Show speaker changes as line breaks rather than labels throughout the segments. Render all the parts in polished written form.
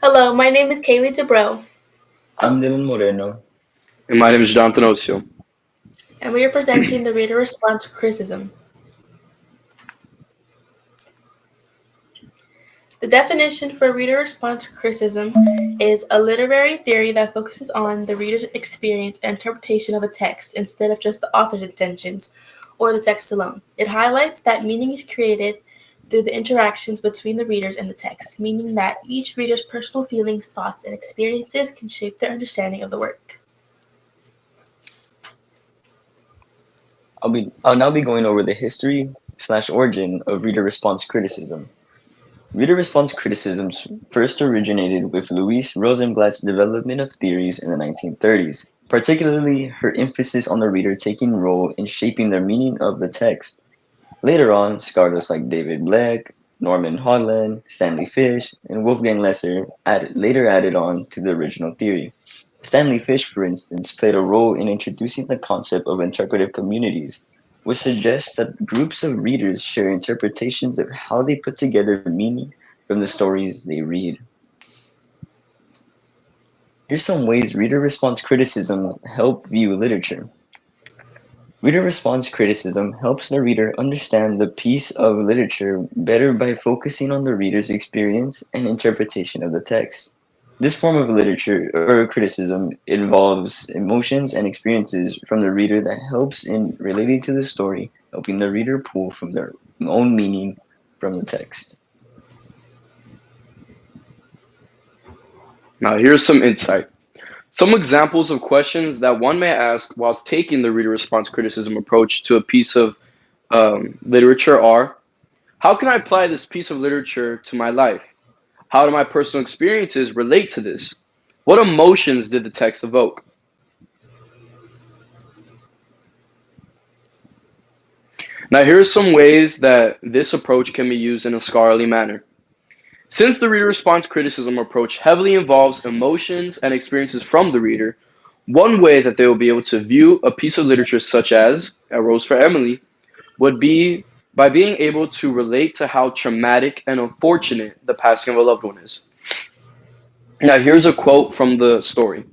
Hello, my name is Kaylee Debro,
I'm Dylan Moreno.
And my name is Jonathan Osio.
and we are presenting the reader response criticism. The definition for reader response criticism is a literary theory that focuses on the reader's experience and interpretation of a text instead of just the author's intentions or the text alone. It highlights that meaning is created through the interactions between the readers and the text, meaning that each reader's personal feelings, thoughts, and experiences can shape their understanding of the work.
I'll now be going over the history/origin of reader response criticism. Reader response criticisms first originated with Louise Rosenblatt's development of theories in the 1930s, particularly her emphasis on the reader taking role in shaping the meaning of the text. Later on, scholars like David Black, Norman Hodland, Stanley Fish, and Wolfgang Lesser later added on to the original theory. Stanley Fish, for instance, played a role in introducing the concept of interpretive communities, which suggests that groups of readers share interpretations of how they put together meaning from the stories they read. Here's some ways reader response criticism help view literature. Reader response criticism helps the reader understand the piece of literature better by focusing on the reader's experience and interpretation of the text. This form of literature or criticism involves emotions and experiences from the reader that helps in relating to the story, helping the reader pull from their own meaning from the text.
Now, here's some insight. Some examples of questions that one may ask whilst taking the reader response criticism approach to a piece of literature are: how can I apply this piece of literature to my life? How do my personal experiences relate to this? What emotions did the text evoke? Now, here are some ways that this approach can be used in a scholarly manner. Since the reader response criticism approach heavily involves emotions and experiences from the reader, one way that they will be able to view a piece of literature such as A Rose for Emily would be by being able to relate to how traumatic and unfortunate the passing of a loved one is. Now, here's a quote from the story.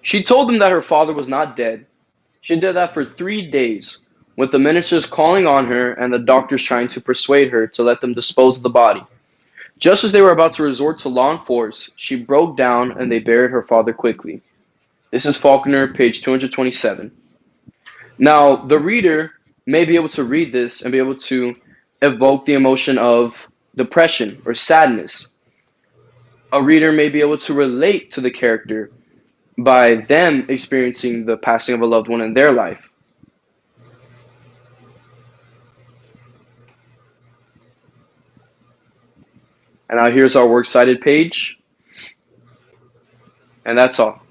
She told them that her father was not dead. She did that for 3 days, with the ministers calling on her and the doctors trying to persuade her to let them dispose of the body. Just as they were about to resort to law and force, she broke down and they buried her father quickly. This is Faulkner, page 227. Now, the reader may be able to read this and be able to evoke the emotion of depression or sadness. A reader may be able to relate to the character by them experiencing the passing of a loved one in their life. And now here's our works cited page. And that's all.